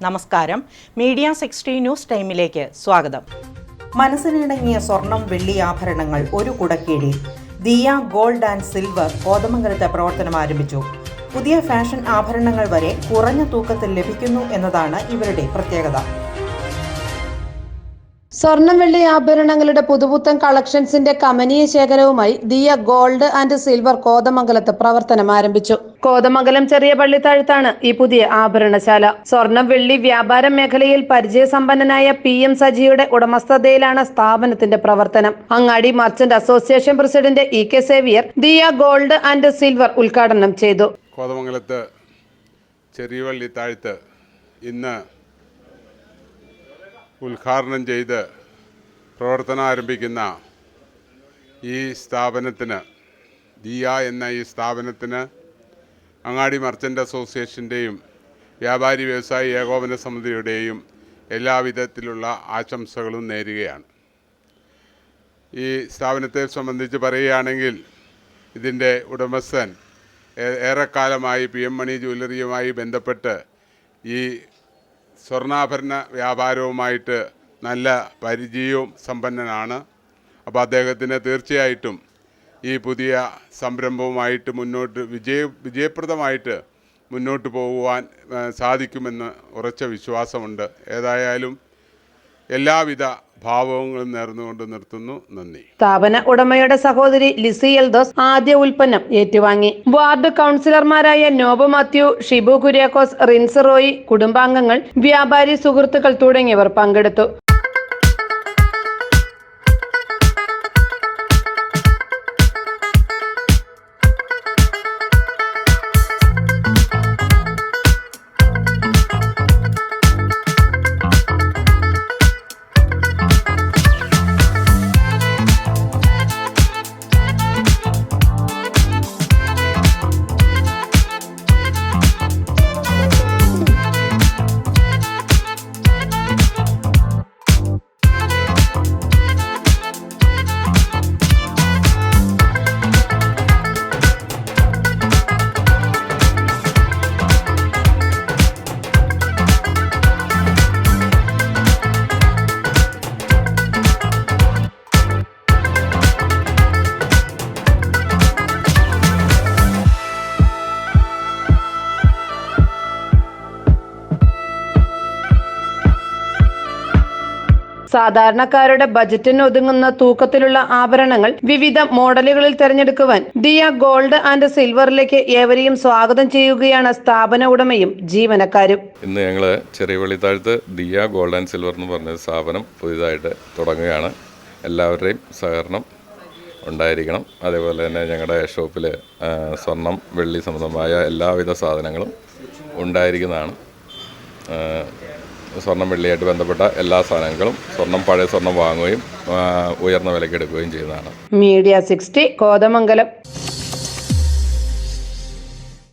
നമസ്കാരം. Media 60 news ടൈമിലേക്ക് സ്വാഗതം. മനസ്സിനിണങ്ങിയ സ്വർണം, വെള്ളി ആഭരണങ്ങൾ ഒരു കുടക്കീഴിൽ. ദിയ ഗോൾഡ് ആൻഡ് സിൽവർ കോതമംഗലത്ത് പ്രവർത്തനം ആരംഭിച്ചു. പുതിയ ഫാഷൻ ആഭരണങ്ങൾ വരെ കുറഞ്ഞ തൂക്കത്തിൽ ലഭിക്കുന്നു എന്നതാണ് ഇവരുടെ പ്രത്യേകത. സ്വർണം, വെള്ളി ആഭരണങ്ങളുടെ പുതുപുത്തൻ കളക്ഷൻസിന്റെ കമനീയ ശേഖരവുമായി ദിയ ഗോൾഡ് ആൻഡ് സിൽവർ കോതമംഗലത്ത് പ്രവർത്തനം ആരംഭിച്ചു. കോതമംഗലം ചെറിയ പള്ളിത്താഴത്താണ് ഈ പുതിയ ആഭരണശാല. സ്വർണം, വെള്ളി വ്യാപാര മേഖലയിൽ പരിചയസമ്പന്നനായ PM സജിയുടെ ഉടമസ്ഥതയിലാണ് സ്ഥാപനത്തിന്റെ പ്രവർത്തനം. അങ്ങാടി merchant association president EK Xavier Diya gold and silver ഉദ്ഘാടനം ചെയ്തു. കോതമംഗലത്ത് ചെറിയ പള്ളിത്താഴത്ത് ഇന്ന് ഉദ്ഘാടനം ചെയ്ത് പ്രവർത്തനം ആരംഭിക്കുന്ന ഈ സ്ഥാപനത്തിന്, ദിയ എന്ന ഈ സ്ഥാപനത്തിന് അങ്ങാടി മർച്ചൻ്റ് അസോസിയേഷൻ്റെയും വ്യാപാരി വ്യവസായി ഏകോപന സമിതിയുടെയും എല്ലാവിധത്തിലുള്ള ആശംസകളും നേരുകയാണ്. ഈ സ്ഥാപനത്തെ സംബന്ധിച്ച് പറയുകയാണെങ്കിൽ ഇതിൻ്റെ ഉടമസ്ഥൻ ഏറെക്കാലമായി PM മണി ജ്വല്ലറിയുമായി ബന്ധപ്പെട്ട് ഈ സ്വർണ്ണാഭരണ വ്യാപാരവുമായിട്ട് നല്ല പരിചയവും സമ്പന്നനാണ്. അപ്പോൾ അദ്ദേഹത്തിന് തീർച്ചയായിട്ടും ഈ പുതിയ സംരംഭവുമായിട്ട് വിജയപ്രദമായിട്ട് മുന്നോട്ട് പോകുവാൻ സാധിക്കുമെന്ന് ഉറച്ച വിശ്വാസമുണ്ട്. ഏതായാലും എല്ലാവിധ ഭാവങ്ങളും നേർന്നുകൊണ്ട് നിർത്തുന്നു. നന്ദി. സ്ഥാപന ഉടമയുടെ സഹോദരി ലിസി എൽദോസ് ആദ്യ ഉൽപ്പന്നം ഏറ്റുവാങ്ങി. വാർഡ് കൗൺസിലർമാരായ നോബ് മാത്യു, ഷിബു കുര്യാക്കോസ്, റിൻസ് റോയി, കുടുംബാംഗങ്ങൾ, വ്യാപാരി സുഹൃത്തുക്കൾ തുടങ്ങിയവർ പങ്കെടുത്തു. സാധാരണക്കാരുടെ ബജറ്റിന് ഒതുങ്ങുന്ന തൂക്കത്തിലുള്ള ആഭരണങ്ങൾ വിവിധ മോഡലുകളിൽ തിരഞ്ഞെടുക്കുവാൻ ദിയ ഗോൾഡ് ആൻഡ് സിൽവറിലേക്ക് ഏവരെയും സ്വാഗതം ചെയ്യുകയാണ് സ്ഥാപന ഉടമയും ജീവനക്കാരും. ഇന്ന് ഞങ്ങൾ ചെറിയ Pallithazhathu Diya gold and silver എന്ന് പറഞ്ഞ സ്ഥാപനം പുതിയതായിട്ട് തുടങ്ങുകയാണ്. എല്ലാവരുടെയും സഹകരണം ഉണ്ടായിരിക്കണം. അതേപോലെ തന്നെ ഞങ്ങളുടെ ഷോപ്പിൽ സ്വർണം, വെള്ളി സംബന്ധമായ എല്ലാവിധ സാധനങ്ങളും ഉണ്ടായിരിക്കുന്നതാണ്. സ്വർണം, വെള്ളിയായിട്ട് ബന്ധപ്പെട്ട എല്ലാ സാധനങ്ങളും പഴയ സ്വർണം വാങ്ങുകയും ഉയർന്ന വിലയ്ക്ക് എടുക്കുകയും ചെയ്യുന്നതാണ്. മീഡിയ 60 കോതമംഗലം.